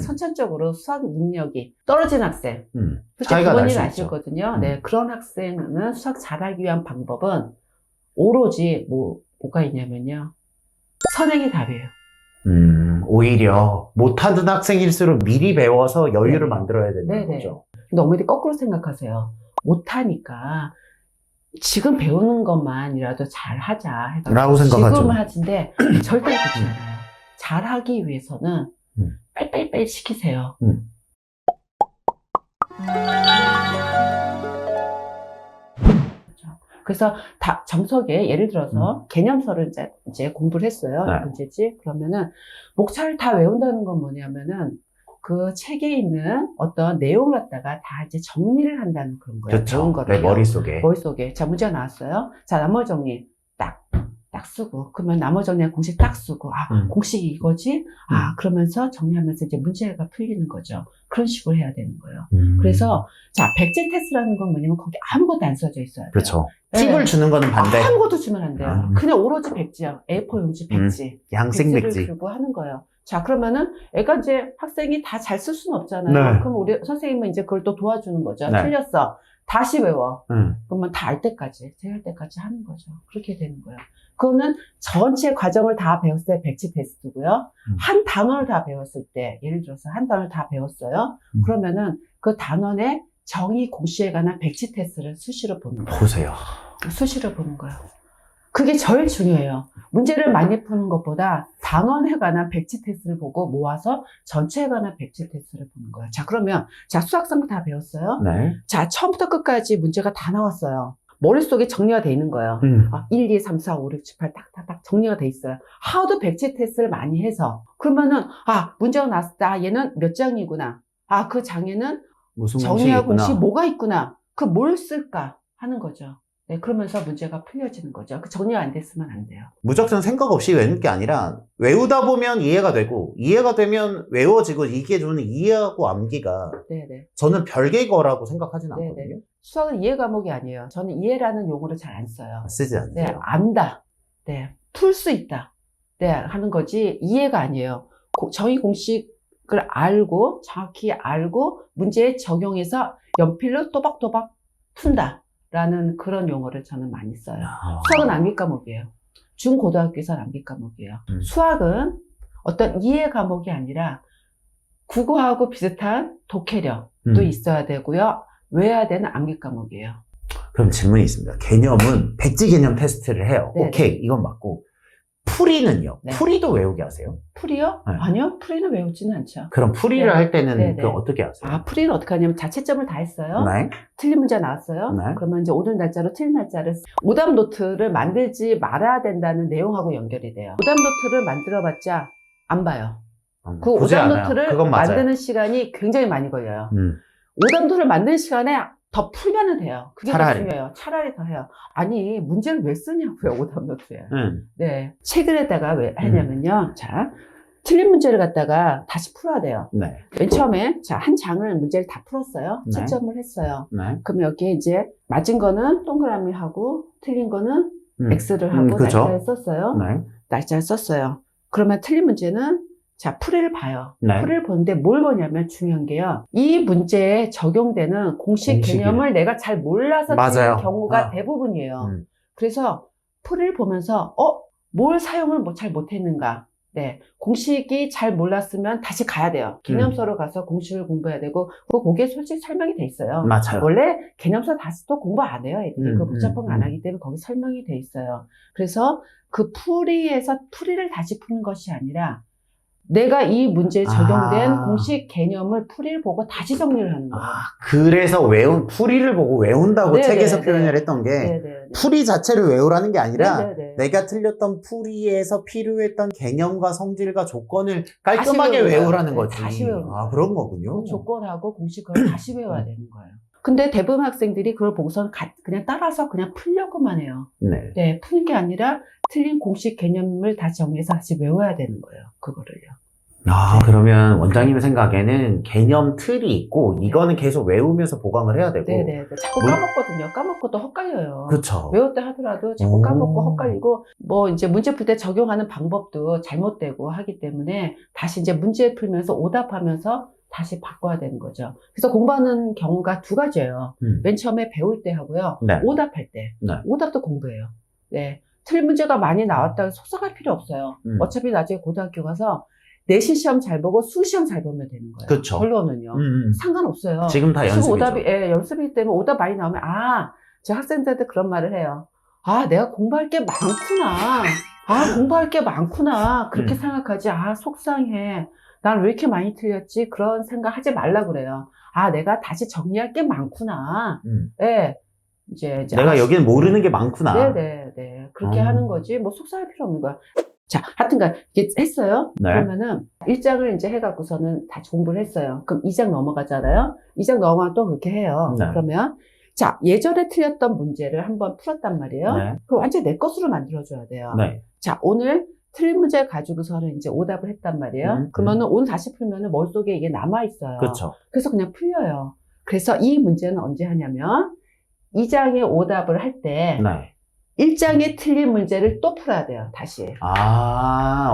선천적으로 수학 능력이 떨어진 학생, 그때 차이가 날 부모님이 수 있죠. 아시거든요. 네, 그런 학생은 수학 잘하기 위한 방법은 오로지 뭐가 있냐면요. 선행이 답이에요. 오히려 못하던 학생일수록 미리 배워서 여유를 네네. 만들어야 되는 네네. 거죠. 근데 어머니 거꾸로 생각하세요. 못하니까 지금 배우는 것만이라도 잘하자 해가지고 라고 생각하죠. 지금 하진데 절대 그렇지 않아요. 잘하기 위해서는 빨리빨리 시키세요. 그래서 정석에 예를 들어서 개념서를 이제 공부를 했어요. 네. 문제집. 그러면은 목차를 다 외운다는 건 뭐냐면은 그 책에 있는 어떤 내용을 갖다가 다 이제 정리를 한다는 그런 거예요. 그렇죠. 배운 거를. 내 머릿속에. 자, 문제가 나왔어요. 자, 나머 정리 딱 쓰고. 그러면 나머 정리한 공식 딱 쓰고. 공식이 이거지? 그러면서 정리하면서 이제 문제가 풀리는 거죠. 그런 식으로 해야 되는 거예요. 그래서, 자, 백지 테스트라는 건 뭐냐면 거기 아무것도 안 써져 있어요. 그렇죠. 네. 팁을 주는 거는 반대. 아무것도 주면 안 돼요. 그냥 오로지 백지야. A4 용지 백지. 양생 백지를 백지. 들고 하는 거예요. 자, 그러면은 애가 이제 학생이 다 잘 쓸 수는 없잖아요. 네. 그럼 우리 선생님은 이제 그걸 또 도와주는 거죠. 네. 틀렸어. 다시 외워. 그러면 다 알 때까지, 제할 때까지 하는 거죠. 그렇게 되는 거예요. 그거는 전체 과정을 다 배웠을 때 백지 테스트고요. 한 단어를 다 배웠을 때, 예를 들어서 한 단어를 다 배웠어요. 그러면은 그 단원의 정의 공식에 관한 백지 테스트를 수시로 보는 거예요. 보세요. 수시로 보는 거예요. 그게 제일 중요해요. 문제를 많이 푸는 것보다 단원에 관한 백지 테스트를 보고 모아서 전체에 관한 백지 테스트를 보는 거예요. 자, 그러면, 자, 수학성 다 배웠어요? 네. 자, 처음부터 끝까지 문제가 다 나왔어요. 머릿속에 정리가 돼 있는 거예요. 1, 2, 3, 4, 5, 6, 7, 8 딱 정리가 돼 있어요. 하도 백지 테스트를 많이 해서. 그러면은, 문제가 나왔을 때, 얘는 몇 장이구나. 그 장에는 무슨 정의하고 공식이 공식 있구나. 뭐가 있구나. 그 뭘 쓸까 하는 거죠. 네, 그러면서 문제가 풀려지는 거죠. 그 정리가 안 됐으면 안 돼요. 무작정 생각 없이 외우는 게 아니라 외우다 보면 이해가 되고 이해가 되면 외워지고 이게 저는 이해하고 암기가 네네. 저는 별개의 거라고 생각하진 네네. 않거든요. 수학은 이해 과목이 아니에요. 저는 이해라는 용어를 잘 안 써요. 쓰지 않죠. 네, 안다. 네, 풀 수 있다. 네, 하는 거지 이해가 아니에요. 정의 공식을 알고 정확히 알고 문제에 적용해서 연필로 또박또박 푼다. 라는 그런 용어를 저는 많이 써요. 수학은 암기 과목이에요. 중고등학교에서는 암기 과목이에요. 수학은 어떤 이해 과목이 아니라 국어하고 비슷한 독해력도 있어야 되고요. 외워야 되는 암기 과목이에요. 그럼 질문이 있습니다. 개념은 백지 개념 테스트를 해요. 네네. 오케이, 이건 맞고. 풀이는요? 네. 풀이도 외우게 하세요? 풀이요? 네. 아니요. 풀이는 외우지는 않죠. 그럼 풀이를 네. 할 때는 네네. 그 어떻게 하세요? 풀이는 어떻게 하냐면 자체점을 다 했어요. 네. 틀린 문제 나왔어요. 네. 그러면 이제 오늘 날짜로 틀린 날짜를 오답 노트를 만들지 말아야 된다는 내용하고 연결이 돼요. 오답 노트를 만들어봤자 안 봐요. 그 보지 오답 않아요. 노트를 그건 맞아요. 만드는 시간이 굉장히 많이 걸려요. 오답 노트를 만드는 시간에 더 풀면 돼요. 그게 차라리. 더 중요해요. 차라리 더 해요. 아니, 문제를 왜 쓰냐고요, 오답 노트에. 음. 네. 책을에다가 왜 하냐면요. 자, 틀린 문제를 갖다가 다시 풀어야 돼요. 네. 맨 처음에, 자, 한 장을 문제를 다 풀었어요. 네. 채점을 했어요. 네. 그럼 여기에 이제 맞은 거는 동그라미 하고, 틀린 거는 X를 하고, 그죠. 날짜를 썼어요. 네. 날짜를 썼어요. 그러면 틀린 문제는 자, 풀이를 봐요. 네. 풀이를 보는데 뭘 보냐면 중요한 게요. 이 문제에 적용되는 공식 공식이네. 개념을 내가 잘 몰라서 맞아요. 틀린 경우가 아. 대부분이에요. 그래서 풀이를 보면서 뭘 사용을 잘 못했는가. 네, 공식이 잘 몰랐으면 다시 가야 돼요. 개념서로 가서 공식을 공부해야 되고 거기에 솔직히 설명이 돼 있어요. 맞아요. 원래 개념서 다시 또 공부 안 해요. 애들이 그 복잡한 거 안 하기 때문에 거기 설명이 돼 있어요. 그래서 그 풀이에서 풀이를 다시 푸는 것이 아니라 내가 이 문제에 적용된 공식 개념을 풀이를 보고 다시 정리를 하는 거예요. 그래서 풀이를 보고 외운다고 네네, 책에서 네. 표현을 했던 게 네네. 풀이 자체를 외우라는 게 아니라 네네네. 내가 틀렸던 풀이에서 필요했던 개념과 성질과 조건을 깔끔하게 다시 외우는 외우라는 거예요. 거지. 네, 다시 외우는 거예요. 그런 거군요. 그 조건하고 공식을 다시 외워야 되는 거예요. 근데 대부분 학생들이 그걸 보고서는 그냥 따라서 그냥 풀려고만 해요. 네. 네, 푸는 게 아니라 틀린 공식 개념을 다시 정리해서 다시 외워야 되는 거예요. 그거를요. 아, 그러면 원장님 생각에는 개념 틀이 있고, 이거는 계속 외우면서 보강을 해야 되고. 네네. 자꾸 문- 까먹거든요. 까먹고 또 헷갈려요. 그쵸. 외울 때 하더라도 자꾸 오. 까먹고 헷갈리고, 뭐 이제 문제 풀 때 적용하는 방법도 잘못되고 하기 때문에 다시 이제 문제 풀면서 오답하면서 다시 바꿔야 되는 거죠. 그래서 공부하는 경우가 두 가지예요. 맨 처음에 배울 때 하고요. 네. 오답할 때. 네. 오답도 공부해요. 네. 틀린 문제가 많이 나왔다고 속상할 필요 없어요. 어차피 나중에 고등학교 가서 내신 시험 잘 보고 수시험 잘 보면 되는 거예요. 그쵸. 결론은요. 상관없어요. 지금 다 연습이죠. 오답이, 예, 연습이기 때문에 오답 많이 나오면, 제가 학생들한테 그런 말을 해요. 내가 공부할 게 많구나. 공부할 게 많구나. 그렇게 생각하지. 속상해. 난 왜 이렇게 많이 틀렸지? 그런 생각 하지 말라 그래요. 내가 다시 정리할 게 많구나. 예. 이제 내가 여기는 모르는 게 많구나. 네네네. 그렇게 하는 거지. 뭐 속상할 필요 없는 거야. 자, 하여튼간, 이게 했어요. 네. 그러면은, 1장을 이제 해갖고서는 다 공부를 했어요. 그럼 2장 넘어가잖아요. 2장 넘어가면 또 그렇게 해요. 네. 그러면, 자, 예전에 틀렸던 문제를 한번 풀었단 말이에요. 네. 그럼 완전 내 것으로 만들어줘야 돼요. 네. 자, 오늘 틀린 문제 가지고서는 이제 오답을 했단 말이에요. 그러면은 오늘 다시 풀면은 머릿속에 이게 남아있어요. 그렇죠. 그래서 그냥 풀려요. 그래서 이 문제는 언제 하냐면, 2장의 오답을 할 때, 네. 1장에 틀린 문제를 또 풀어야 돼요, 다시.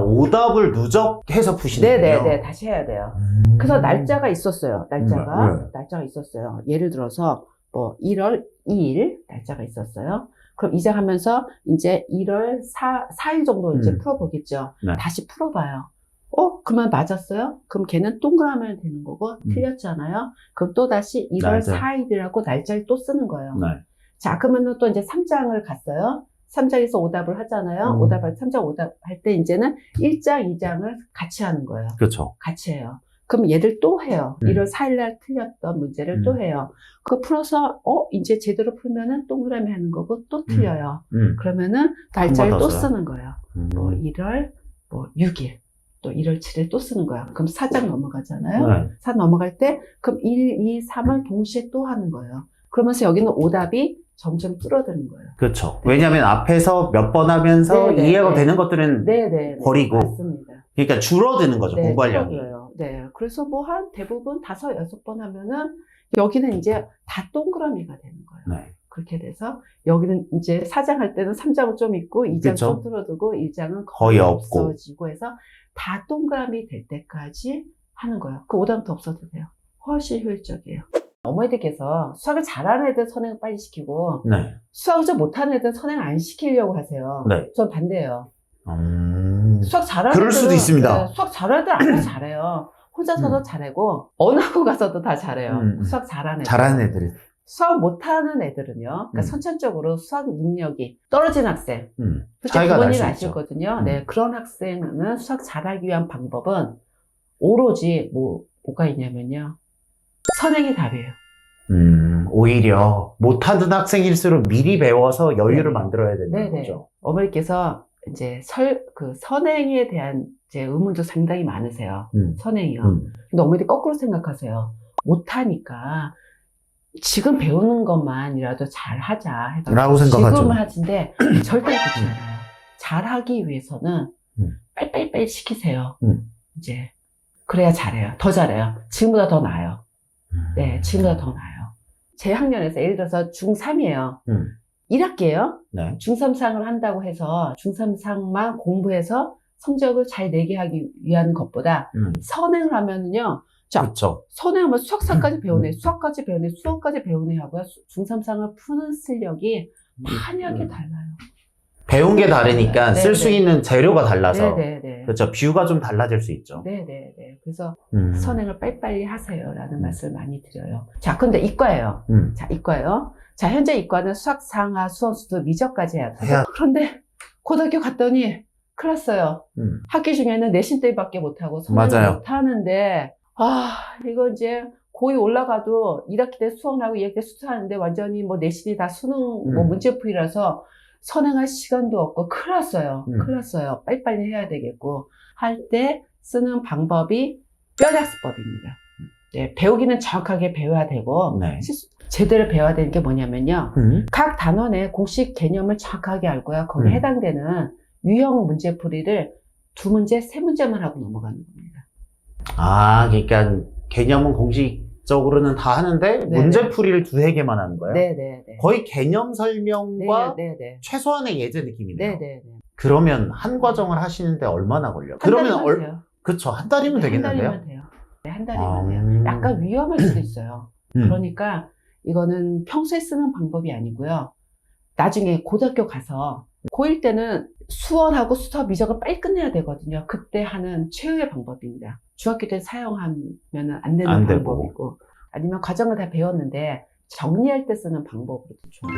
오답을 누적해서 푸시는군요. 네네네, 다시 해야 돼요. 그래서 날짜가 있었어요, 날짜가 있었어요. 예를 들어서, 1월 2일 날짜가 있었어요. 그럼 2장 하면서 이제 1월 4일 정도 이제 풀어보겠죠. 네. 다시 풀어봐요. 그러면 맞았어요? 그럼 걔는 동그라미 하면 되는 거고, 틀렸잖아요? 그럼 또 다시 1월 날짜. 4일이라고 날짜를 또 쓰는 거예요. 네. 자, 그러면 또 이제 3장을 갔어요. 3장에서 오답을 하잖아요. 3장 오답할 때 이제는 1장, 2장을 같이 하는 거예요. 그렇죠. 같이 해요. 그럼 얘를 또 해요. 1월 4일날 틀렸던 문제를 또 해요. 그거 풀어서, 이제 제대로 풀면은 동그라미 하는 거고 또 틀려요. 그러면은 날짜를 번 더 또 써요? 쓰는 거예요. 1월 6일. 또 1월 7일 또 쓰는 거예요. 그럼 4장 넘어가잖아요. 네. 4 넘어갈 때, 그럼 1, 2, 3을 동시에 또 하는 거예요. 그러면서 여기는 오답이 점점 줄어드는 거예요. 그렇죠. 왜냐하면 앞에서 몇 번 하면서 네네. 이해가 되는 것들은 네네. 버리고. 맞습니다. 그러니까 줄어드는 거죠. 공부하량이. 줄어들어요. 네. 그래서 뭐 한 대부분 5, 6번 하면은 여기는 이제 다 동그라미가 되는 거예요. 네. 그렇게 돼서 여기는 이제 4장 할 때는 3장은 좀 있고 2장 그쵸. 좀 줄어들고 1장은 거의 없고. 없어지고 해서 다 동그라미 될 때까지 하는 거예요. 그 오답도 없어도 돼요. 훨씬 효율적이에요. 어머니들께서 수학을 잘하는 애들 선행을 빨리 시키고 네. 수학을 좀 못하는 애들 선행 안 시키려고 하세요. 네. 전 반대예요. 음. 수학 잘하는 그럴 수도 애들은, 있습니다. 네, 수학 잘하는 애들 아주 잘해요. 혼자서도 잘하고 어느 학원 가서도 다 잘해요. 수학 잘하는 애들. 잘하는 애들이. 수학 못하는 애들은요. 그러니까 선천적으로 수학 능력이 떨어진 학생. 솔직히 차이가 날 부모님 수 있죠. 아시거든요. 네, 그런 학생은 수학 잘하기 위한 방법은 오로지 뭐가 있냐면요. 선행이 답이에요. 오히려 못하는 학생일수록 미리 배워서 여유를 네. 만들어야 되는 네네. 거죠. 어머니께서 이제 선행에 대한 이제 의문도 상당히 많으세요. 선행이요. 근데 어머니들 거꾸로 생각하세요. 못하니까 지금 배우는 것만이라도 잘 하자. 해서 라고 생각하죠. 지금 하진데 절대 그렇지 않아요. 잘하기 위해서는 빨리빨리 시키세요. 이제 그래야 잘해요. 더 잘해요. 지금보다 더 나아요. 네, 지금보다 더 나아요. 제 학년에서 예를 들어서 중3이에요. 1학기예요. 네. 중3상을 한다고 해서 중3상만 공부해서 성적을 잘 내게 하기 위한 것보다 선행을 하면은요. 자, 그렇죠. 선행하면 수학까지 배우네, 수학까지 배우네, 수학까지 배우네 하고요. 중3상을 푸는 실력이 만약에 달라요. 배운 게 다르니까 네, 쓸 수 네. 있는 재료가 달라서 네네네. 그렇죠. 뷰가 좀 달라질 수 있죠. 네네네. 그래서 선행을 빨리빨리 하세요라는 말씀을 많이 드려요. 자, 근데 이과예요. 자, 이과요. 자, 현재 이과는 수학 상하 수원수도 미적까지 해야 돼요. 그런데 고등학교 갔더니 큰일 났어요. 학기 중에는 내신 때밖에 못하고 선행을 맞아요. 못하는데 이거 이제 고2 올라가도 1학기 때 수학하고 2학기 때 수학하는데 완전히 뭐 내신이 다 수능 뭐 문제풀이라서 선행할 시간도 없고 큰일 났어요. 큰일 났어요. 빨리빨리 해야 되겠고 할 때 쓰는 방법이 뼈작습법입니다. 네, 배우기는 정확하게 배워야 되고 네. 제대로 배워야 되는 게 뭐냐면요. 각 단원의 공식 개념을 정확하게 알고요. 거기에 해당되는 유형 문제풀이를 2문제, 3문제만 하고 넘어가는 겁니다. 아, 그러니까 개념은 공식적으로는 다 하는데 네네. 문제풀이를 두세 개만 하는 거예요? 네네네. 거의 개념 설명과 네네네. 최소한의 예제 느낌이네요. 네네네. 그러면 한 과정을 하시는데 얼마나 걸려요? 한 그러면 달이면 돼요. 그쵸, 한 달이면 네, 한 되겠는데요? 달이면 돼요. 네, 한 달이면 돼요. 약간 위험할 수도 있어요. 그러니까 이거는 평소에 쓰는 방법이 아니고요. 나중에 고등학교 가서 고1 때는 수원하고 수서 미적을 빨리 끝내야 되거든요. 그때 하는 최후의 방법입니다. 중학교 때 사용하면 안 되는 안 되고. 방법이고 아니면 과정을 다 배웠는데 정리할 때 쓰는 방법으로도 좋아요.